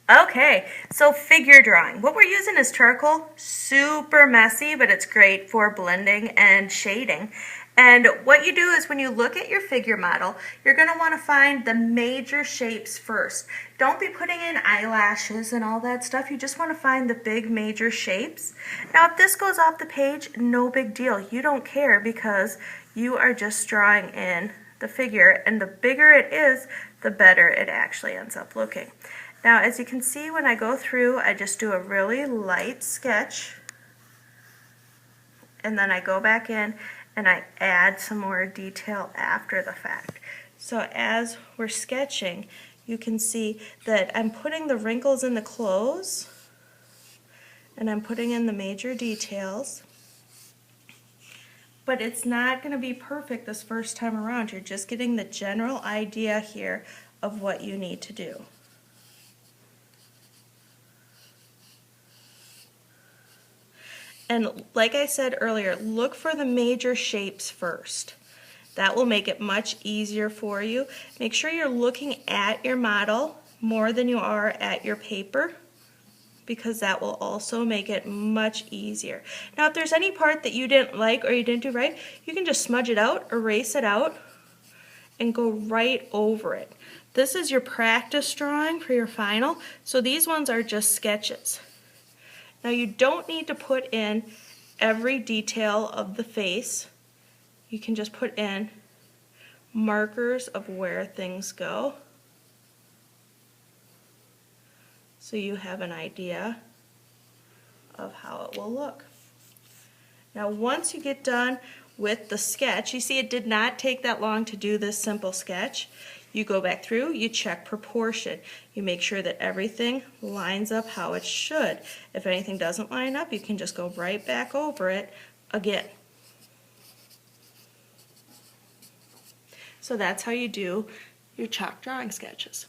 Okay, so figure drawing. What we're using is charcoal, super messy, but it's great for blending and shading. And what you do is when you look at your figure model, you're going to want to find the major shapes first. Don't be putting in eyelashes and all that stuff. You just want to find the big major shapes. Now, if this goes off the page, no big deal. You don't care because you are just drawing in the figure, and the bigger it is, the better it actually ends up looking. Now, as you can see, when I go through, I just do a really light sketch, and then I go back in and I add some more detail after the fact. So as we're sketching, you can see that I'm putting the wrinkles in the clothes, and I'm putting in the major details. But it's not going to be perfect this first time around. You're just getting the general idea here of what you need to do. And like I said earlier, look for the major shapes first. That will make it much easier for you. Make sure you're looking at your model more than you are at your paper, because that will also make it much easier. Now, if there's any part that you didn't like or you didn't do right, you can just smudge it out, erase it out, and go right over it. This is your practice drawing for your final, so these ones are just sketches. Now, you don't need to put in every detail of the face. You can just put in markers of where things go, so you have an idea of how it will look. Now, once you get done with the sketch, you see it did not take that long to do this simple sketch. You go back through, you check proportion. You make sure that everything lines up how it should. If anything doesn't line up, you can just go right back over it again. So that's how you do your chalk drawing sketches.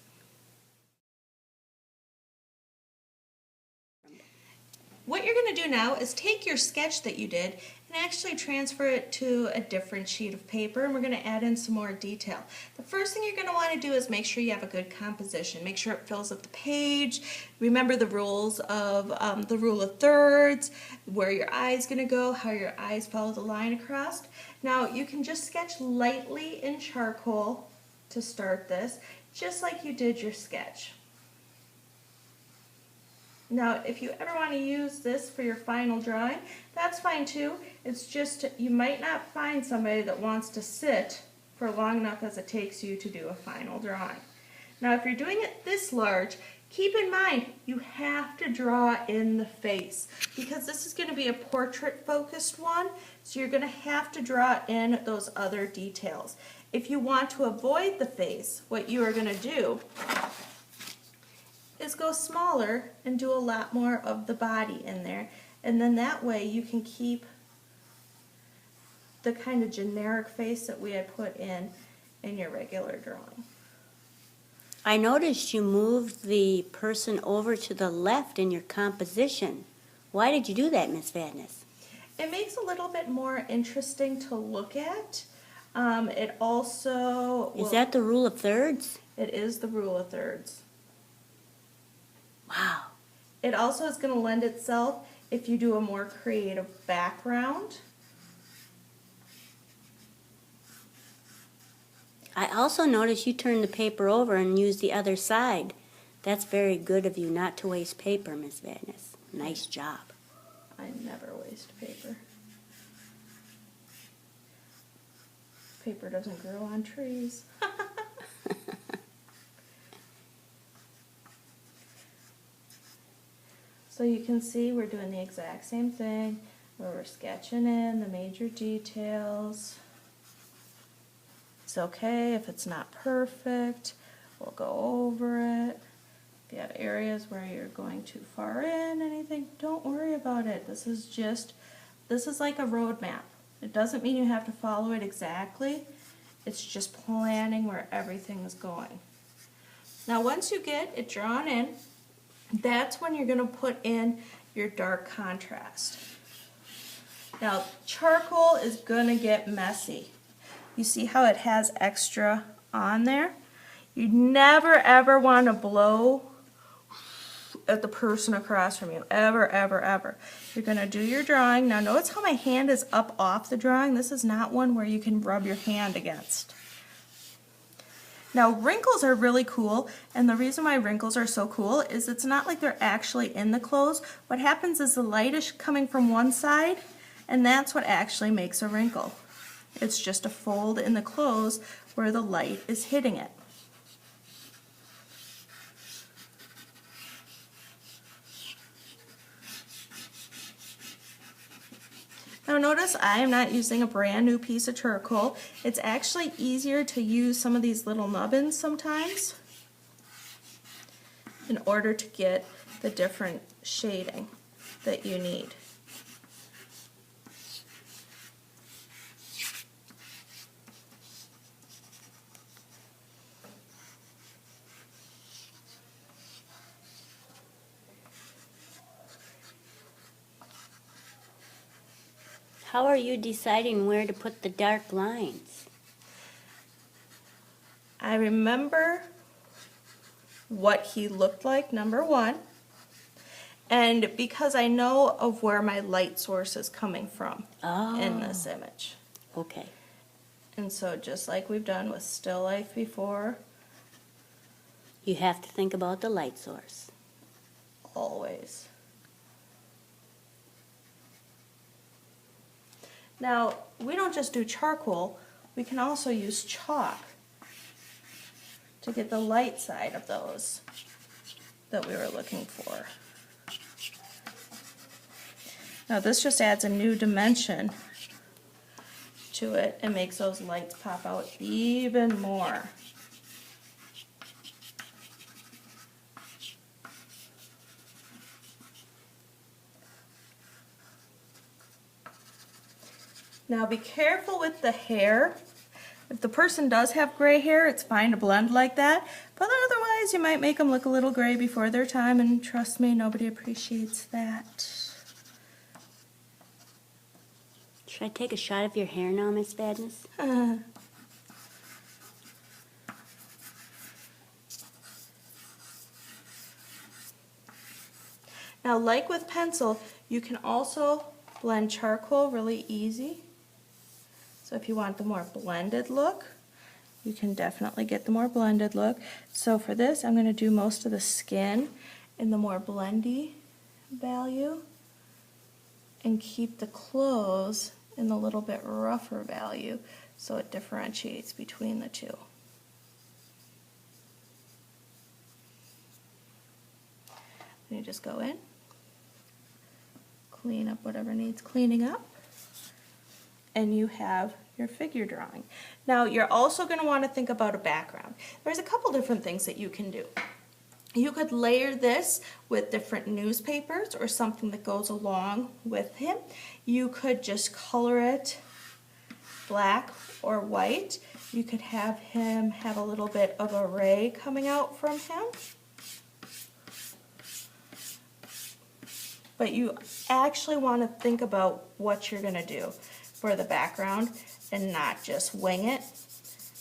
What you're going to do now is take your sketch that you did and actually transfer it to a different sheet of paper, and we're going to add in some more detail. The first thing you're going to want to do is make sure you have a good composition. Make sure it fills up the page. Remember the rules of the rule of thirds, where your eye is going to go, how your eyes follow the line across. Now, you can just sketch lightly in charcoal to start this, just like you did your sketch. Now, if you ever want to use this for your final drawing, that's fine too. It's just you might not find somebody that wants to sit for long enough as it takes you to do a final drawing. Now, if you're doing it this large, keep in mind you have to draw in the face, because this is going to be a portrait focused one, so you're going to have to draw in those other details. If you want to avoid the face, what you are going to do is go smaller and do a lot more of the body in there, and then that way you can keep the kind of generic face that we had put in your regular drawing. I noticed you moved the person over to the left in your composition. Why did you do that, Miss Vadnais? It makes it a little bit more interesting to look at. It also... Is that the rule of thirds? It is the rule of thirds. Wow. It also is going to lend itself if you do a more creative background. I also noticed you turned the paper over and used the other side. That's very good of you not to waste paper, Miss Vadnais. Nice job. I never waste paper. Paper doesn't grow on trees. So you can see we're doing the exact same thing, where we're sketching in the major details. It's okay if it's not perfect. We'll go over it. If you have areas where you're going too far in, anything, don't worry about it. This is like a road map. It doesn't mean you have to follow it exactly. It's just planning where everything is going. Now, once you get it drawn in, that's when you're going to put in your dark contrast. Now, charcoal is going to get messy. You see how it has extra on there? You never ever want to blow at the person across from you, ever, ever, ever. You're going to do your drawing. Now notice how my hand is up off the drawing. This is not one where you can rub your hand against. Now wrinkles are really cool, and the reason why wrinkles are so cool is it's not like they're actually in the clothes. What happens is the light is coming from one side, and that's what actually makes a wrinkle. It's just a fold in the clothes where the light is hitting it. Now notice I am not using a brand new piece of charcoal. It's actually easier to use some of these little nubbins sometimes in order to get the different shading that you need. How are you deciding where to put the dark lines? I remember what he looked like, number one, and because I know of where my light source is coming from in this image. Okay. And so just like we've done with still life before, You have to think about the light source. always. Now, we don't just do charcoal, we can also use chalk to get the light side of those that we were looking for. Now this just adds a new dimension to it and makes those lights pop out even more. Now be careful with the hair. If the person does have gray hair, it's fine to blend like that, but otherwise you might make them look a little gray before their time, and trust me, nobody appreciates that. Should I take a shot of your hair now, Miss Vadnais? Now, like with pencil, you can also blend charcoal really easy. So if you want the more blended look, you can definitely get the more blended look. So for this, I'm going to do most of the skin in the more blendy value and keep the clothes in the little bit rougher value so it differentiates between the two. And you just go in, clean up whatever needs cleaning up, and you have your figure drawing. Now you're also going to want to think about a background. There's a couple different things that you can do. You could layer this with different newspapers or something that goes along with him. You could just color it black or white. You could have him have a little bit of a ray coming out from him. But you actually want to think about what you're going to do for the background and not just wing it,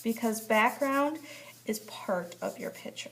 because background is part of your picture.